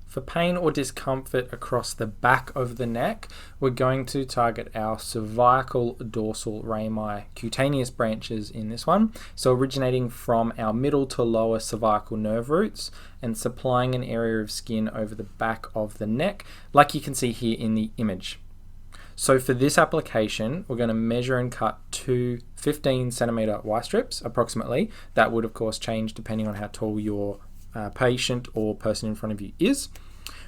For pain or discomfort across the back of the neck, we're going to target our cervical dorsal rami cutaneous branches in this one. So originating from our middle to lower cervical nerve roots and supplying an area of skin over the back of the neck, like you can see here in the image. So for this application, we're going to measure and cut two 15 centimeter Y strips approximately. That would of course change depending on how tall your patient or person in front of you is.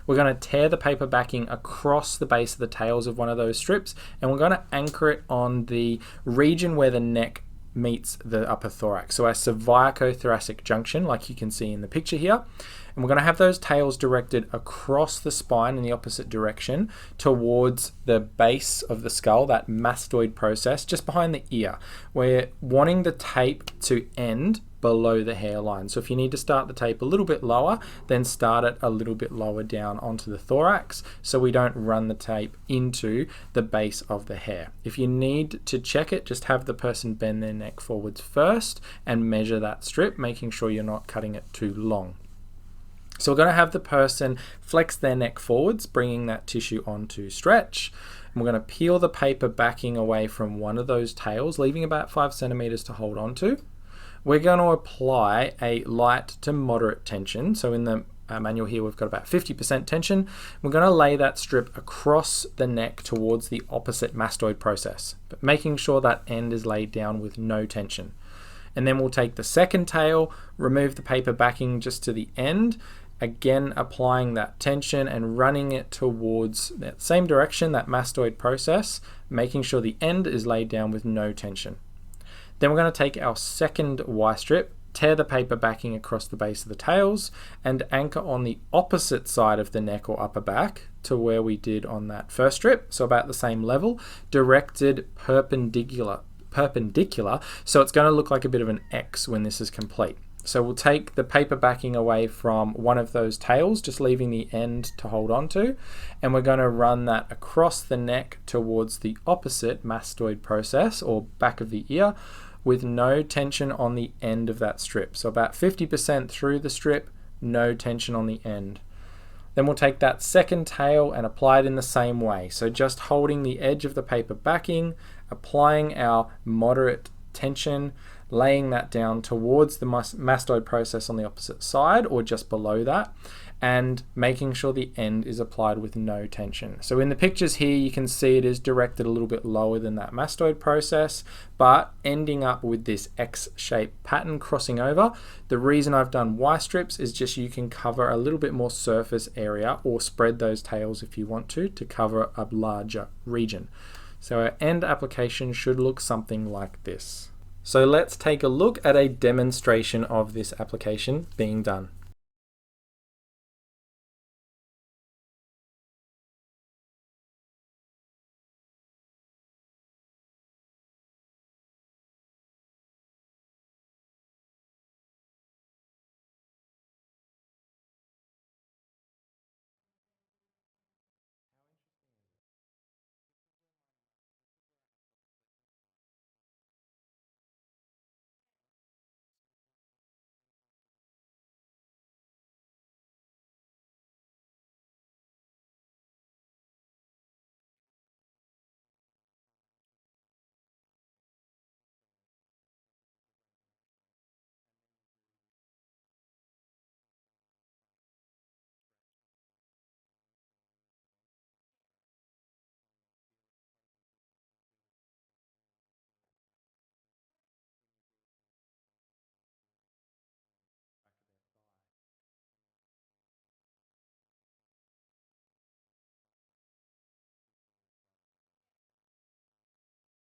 We're going to tear the paper backing across the base of the tails of one of those strips, and we're going to anchor it on the region where the neck meets the upper thorax, so our cervicothoracic junction, like you can see in the picture here. And we're going to have those tails directed across the spine in the opposite direction towards the base of the skull, that mastoid process just behind the ear. We're wanting the tape to end below the hairline. So if you need to start the tape a little bit lower, then start it a little bit lower down onto the thorax so we don't run the tape into the base of the hair. If you need to check it, just have the person bend their neck forwards first and measure that strip, making sure you're not cutting it too long. So we're going to have the person flex their neck forwards, bringing that tissue onto stretch. And we're going to peel the paper backing away from one of those tails, leaving about 5 centimeters to hold onto. We're going to apply a light to moderate tension. So in the manual here, we've got about 50% tension. We're going to lay that strip across the neck towards the opposite mastoid process, but making sure that end is laid down with no tension. And then we'll take the second tail, remove the paper backing just to the end, again applying that tension and running it towards that same direction, that mastoid process, making sure the end is laid down with no tension. Then we're going to take our second Y strip, tear the paper backing across the base of the tails, and anchor on the opposite side of the neck or upper back to where we did on that first strip, so about the same level, directed perpendicular, so it's going to look like a bit of an X when this is complete. So we'll take the paper backing away from one of those tails, just leaving the end to hold on to, and we're going to run that across the neck towards the opposite mastoid process or back of the ear with no tension on the end of that strip. So about 50% through the strip, no tension on the end. Then we'll take that second tail and apply it in the same way. So just holding the edge of the paper backing, applying our moderate tension, laying that down towards the mastoid process on the opposite side or just below that, and making sure the end is applied with no tension. So in the pictures here, you can see it is directed a little bit lower than that mastoid process, but ending up with this X-shaped pattern crossing over. The reason I've done Y strips is just you can cover a little bit more surface area or spread those tails if you want to cover a larger region. So our end application should look something like this. So let's take a look at a demonstration of this application being done.